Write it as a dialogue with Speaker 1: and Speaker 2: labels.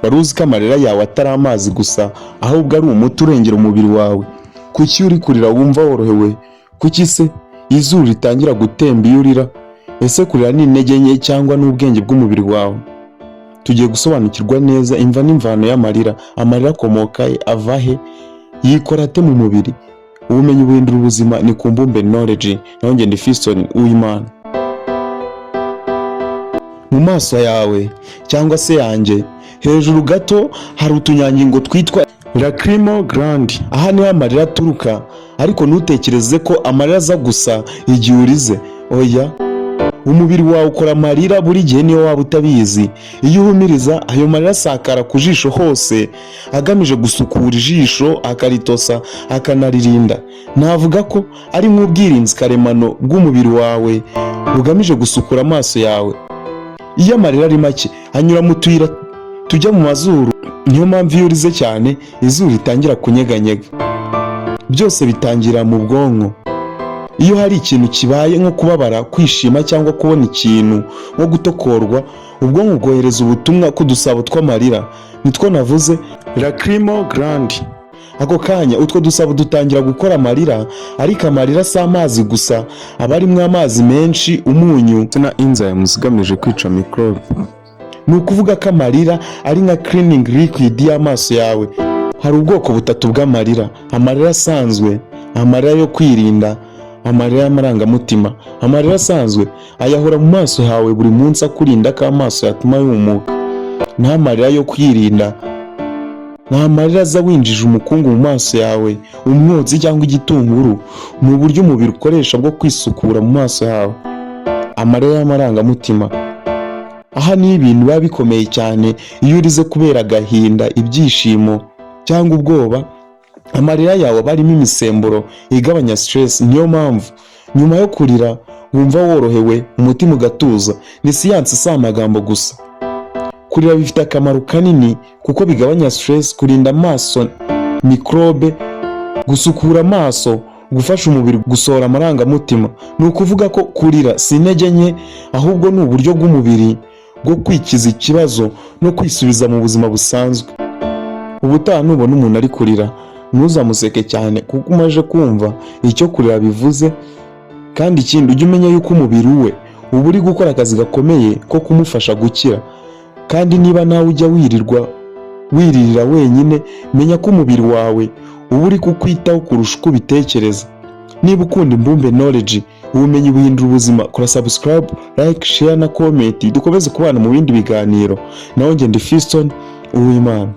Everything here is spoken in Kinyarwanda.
Speaker 1: wari uzi ko amarira yawe atari amazi gusa ahubwo ari umuti urengera umubiri wawe? Kuki uri kurira wumva worohewe? Kuki se izuru ritangira gutemba iyo urira? Ese kurira ni intege nke cyangwa n'ubwenge bw'umubiri wawe? Tugiye gusobanukirwa neza imva n'imvano y'amarira. Amarira akomoka he? Ava he? Yikora ate mu mubiri? Ubumenyi buhindura ubuzima. Ni ku Mbumbe Knowledge. Nanjye ndi Fiston Uwimana. Mu maso yawe cyangwa se yanjye hejuru gato hari utunyangingo twitwa lacrimal gland. Aha niho amarira aturuka, ariko ntutekereze ko amarira aza gusa igihe urize. Oya, umubiri wawe ukora amarira buri gihe niyo waba utabizi. Iyo uhumiriza, ayo marira asakara ku jisho hose agamije gusukura ijisho, akaritosa, akanaririnda. Navuga ko ari nk'ubwirinzi karemano bw'umubiri wawe bugamije gusukura amaso yawe. Iyo amarira ari make anyura mu tuyira tujya mu mazuru. Niyo mpamvu iyo urize cyane izuru ritangira kunyeganyega. Byose bitangira mu bwonko. Iyo hari ikintu kibaye nko kubabara, kwishima cyangwa kubona ikintu nko gutokorwa, ubwonko bwohereza ubutumwa ku dusabo tw'amarira. Nitwo navuze, lacrimal gland. Ako kanya utwo dusabo dutangira gukora amarira, ariko amarira si amazi gusa, aba arimo amazi menshi, umunyu na enzymes zigamije kwica microbe. Ni ukuvuga ko amarira ari nka cleaning liquid y'amaso yawe. Hari ubwoko butatu bw'amarira: amarira asanzwe, amarira yo kwirinda, amarira y'amarangamutima. Amarira asanzwe ayahora mu maso hawe buri munsi akurinda ko amaso yatuma yumuka. Nta marira yo kwirinda, nta marira aza winjije umukungu mu maso yawe, umwotsi cyangwa igitunguru. Ni uburyo umubiri ukoresha bwo kwisukura mu maso yawe. Amarira y'amarangamutima, aha ni ibintu biba bikomeye cyane iyo urize kubera agahinda, ibyishimo cyangwa ubwoba. Amarira yawe aba arimo imisemburo igabanya stress. Niyo mpamvu nyuma yo kurira wumva worohewe, umutima ugatuza. Ni siyansi, si amagambo gusa. Kurira bifite akamaro kanini kuko bigabanya stress, kurinda amaso microbe, gusukura amaso, gufasha umubiri gusohora amarangamutima. Ni ukuvuga ko kurira si intege nke, ahubwo ni uburyo bw'umubiri bwo kwikiza ikibazo no kwisubiza mu buzima busanzwe. Ubutaha nubona umuntu ari kurira, ntuzamuseke cyane kuko umaze kumva icyo kurira bivuze. Kandi ikindi, ujye umenya yuko umubiri we uba uri gukora akazi gakomeye ko kumufasha gukira. Kandi niba nawe ujya wiririra wenyine, menya ko umubiri wawe uba uri kukwitaho kurusha uko ubitekereza. Niba ukunda Imbumbe Knowledge, ubumenyi buhindura ubuzima, kora subscribe, like, share na comment. Dukomeze kubana mu bindi biganiro. Nanjye ndi Fiston Uwimana.